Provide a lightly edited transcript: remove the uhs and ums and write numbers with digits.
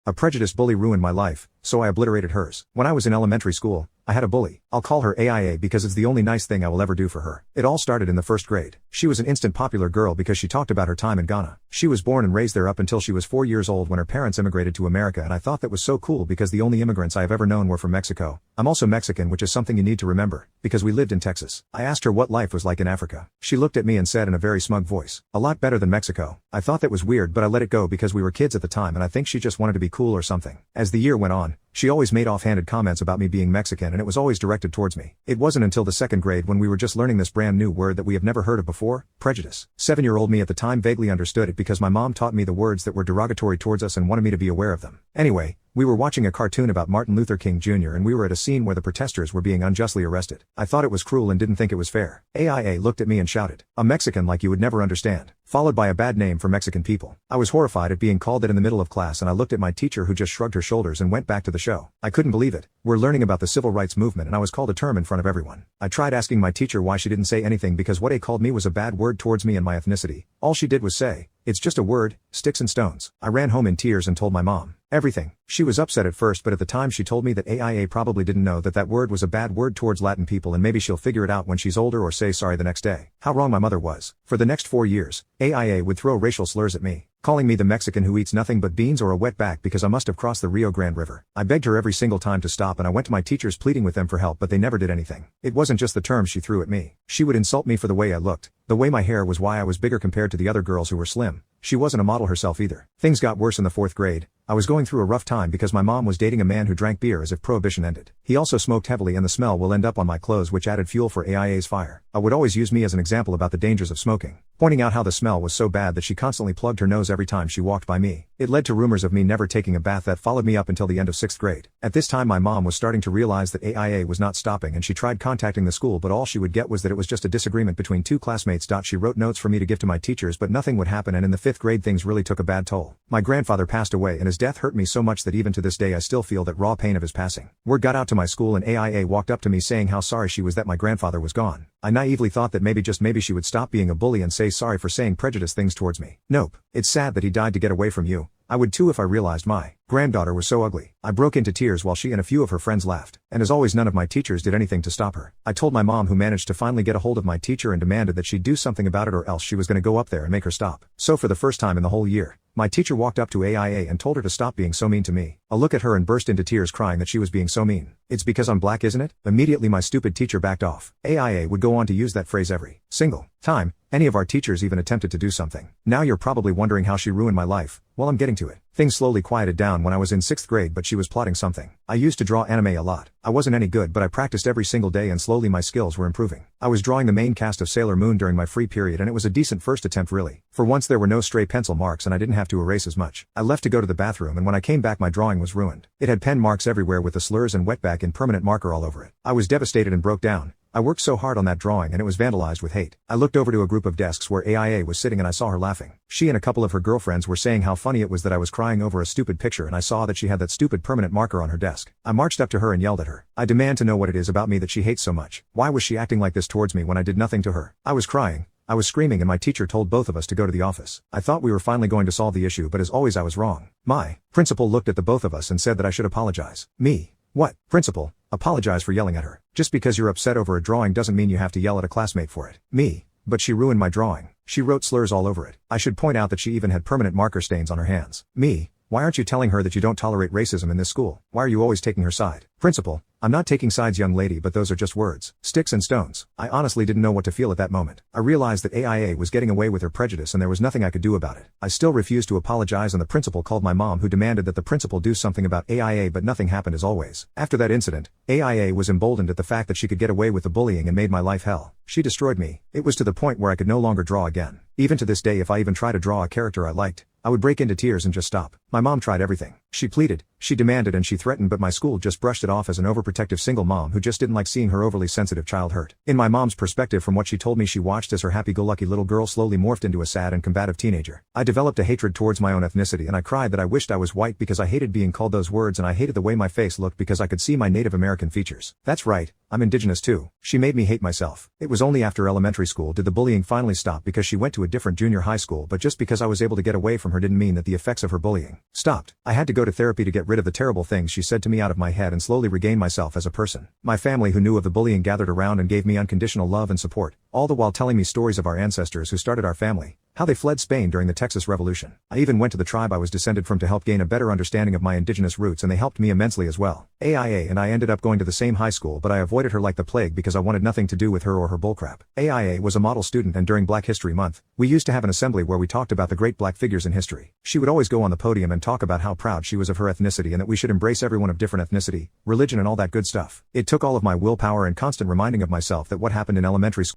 A prejudiced bully ruined my life, so I obliterated hers. When I was in elementary school, I had a bully. I'll call her AIA because it's the only nice thing I will ever do for her. It all started in the first grade. She was an instant popular girl because she talked about her time in Ghana. She was born and raised there up until she was 4 years old when her parents immigrated to America, and I thought that was so cool because the only immigrants I have ever known were from Mexico. I'm also Mexican, which is something you need to remember, because we lived in Texas. I asked her what life was like in Africa. She looked at me and said in a very smug voice, "A lot better than Mexico." I thought that was weird, but I let it go because we were kids at the time and I think she just wanted to be cool or something. As the year went on, she always made offhanded comments about me being Mexican, and it was always directed towards me. It wasn't until the second grade when we were just learning this brand new word that we have never heard of before, prejudice. 7-year-old me at the time vaguely understood it because my mom taught me the words that were derogatory towards us and wanted me to be aware of them. Anyway, we were watching a cartoon about Martin Luther King Jr. and we were at a scene where the protesters were being unjustly arrested. I thought it was cruel and didn't think it was fair. AIA looked at me and shouted, "A Mexican like you would never understand," followed by a bad name for Mexican people. I was horrified at being called that in the middle of class, and I looked at my teacher who just shrugged her shoulders and went back to the show. I couldn't believe it. We're learning about the civil rights movement and I was called a term in front of everyone. I tried asking my teacher why she didn't say anything because what they called me was a bad word towards me and my ethnicity. All she did was say, "It's just a word, sticks and stones." I ran home in tears and told my mom everything. She was upset at first, but at the time she told me that AIA probably didn't know that that word was a bad word towards Latin people and maybe she'll figure it out when she's older or say sorry the next day. How wrong my mother was. For the next 4 years, AIA would throw racial slurs at me, calling me the Mexican who eats nothing but beans or a wetback because I must have crossed the Rio Grande River. I begged her every single time to stop and I went to my teachers pleading with them for help, but they never did anything. It wasn't just the terms she threw at me. She would insult me for the way I looked, the way my hair was, why I was bigger compared to the other girls who were slim. She wasn't a model herself either. Things got worse in the 4th grade. I was going through a rough time because my mom was dating a man who drank beer as if prohibition ended. He also smoked heavily and the smell will end up on my clothes, which added fuel for AIA's fire. I would always use me as an example about the dangers of smoking, pointing out how the smell was so bad that she constantly plugged her nose every time she walked by me. It led to rumors of me never taking a bath that followed me up until the end of 6th grade. At this time my mom was starting to realize that AIA was not stopping and she tried contacting the school, but all she would get was that it was just a disagreement between two classmates. She wrote notes for me to give to my teachers, but nothing would happen, and in the 5th grade things really took a bad toll. My grandfather passed away and his death hurt me so much that even to this day I still feel that raw pain of his passing. Word got out to my school and AIA walked up to me saying how sorry she was that my grandfather was gone. I naively thought that maybe, just maybe, she would stop being a bully and say sorry for saying prejudiced things towards me. Nope. It's sad that he died to get away from you. I would too if I realized my granddaughter was so ugly. I broke into tears while she and a few of her friends laughed. And as always, none of my teachers did anything to stop her. I told my mom, who managed to finally get a hold of my teacher and demanded that she do something about it or else she was going to go up there and make her stop. So for the first time in the whole year, my teacher walked up to AIA and told her to stop being so mean to me. I looked at her and burst into tears crying that she was being so mean. "It's because I'm black, isn't it?" Immediately my stupid teacher backed off. AIA would go on to use that phrase every single time any of our teachers even attempted to do something. Now you're probably wondering how she ruined my life. Well, I'm getting to it. Things slowly quieted down when I was in 6th grade, but she was plotting something. I used to draw anime a lot. I wasn't any good, but I practiced every single day and slowly my skills were improving. I was drawing the main cast of Sailor Moon during my free period and it was a decent first attempt really. For once there were no stray pencil marks and I didn't have to erase as much. I left to go to the bathroom and when I came back my drawing was ruined. It had pen marks everywhere with the slurs and wetback in permanent marker all over it. I was devastated and broke down. I worked so hard on that drawing and it was vandalized with hate. I looked over to a group of desks where AIA was sitting and I saw her laughing. She and a couple of her girlfriends were saying how funny it was that I was crying over a stupid picture, and I saw that she had that stupid permanent marker on her desk. I marched up to her and yelled at her. I demand to know what it is about me that she hates so much. Why was she acting like this towards me when I did nothing to her? I was crying. I was screaming and my teacher told both of us to go to the office. I thought we were finally going to solve the issue, but as always I was wrong. My principal looked at the both of us and said that I should apologize. Me? What? Principal? Apologize for yelling at her. Just because you're upset over a drawing doesn't mean you have to yell at a classmate for it. Me? But she ruined my drawing. She wrote slurs all over it. I should point out that she even had permanent marker stains on her hands. Me? Why aren't you telling her that you don't tolerate racism in this school? Why are you always taking her side? Principal? I'm not taking sides, young lady, but those are just words. Sticks and stones. I honestly didn't know what to feel at that moment. I realized that AIA was getting away with her prejudice and there was nothing I could do about it. I still refused to apologize and the principal called my mom, who demanded that the principal do something about AIA, but nothing happened as always. After that incident, AIA was emboldened at the fact that she could get away with the bullying and made my life hell. She destroyed me. It was to the point where I could no longer draw again. Even to this day, if I even try to draw a character I liked, I would break into tears and just stop. My mom tried everything. She pleaded, she demanded, and she threatened, but my school just brushed it off as an overprotective single mom who just didn't like seeing her overly sensitive child hurt. In my mom's perspective, from what she told me, she watched as her happy-go-lucky little girl slowly morphed into a sad and combative teenager. I developed a hatred towards my own ethnicity and I cried that I wished I was white because I hated being called those words, and I hated the way my face looked because I could see my Native American features. That's right, I'm indigenous too. She made me hate myself. It was only after elementary school did the bullying finally stop because she went to a different junior high school, but just because I was able to get away from her her didn't mean that the effects of her bullying stopped. I had to go to therapy to get rid of the terrible things she said to me out of my head and slowly regain myself as a person. My family who knew of the bullying gathered around and gave me unconditional love and support, all the while telling me stories of our ancestors who started our family, how they fled Spain during the Texas Revolution. I even went to the tribe I was descended from to help gain a better understanding of my indigenous roots, and they helped me immensely as well. AIA and I ended up going to the same high school, but I avoided her like the plague because I wanted nothing to do with her or her bullcrap. AIA was a model student, and during Black History Month, we used to have an assembly where we talked about the great black figures in history. She would always go on the podium and talk about how proud she was of her ethnicity and that we should embrace everyone of different ethnicity, religion and all that good stuff. It took all of my willpower and constant reminding of myself that what happened in elementary school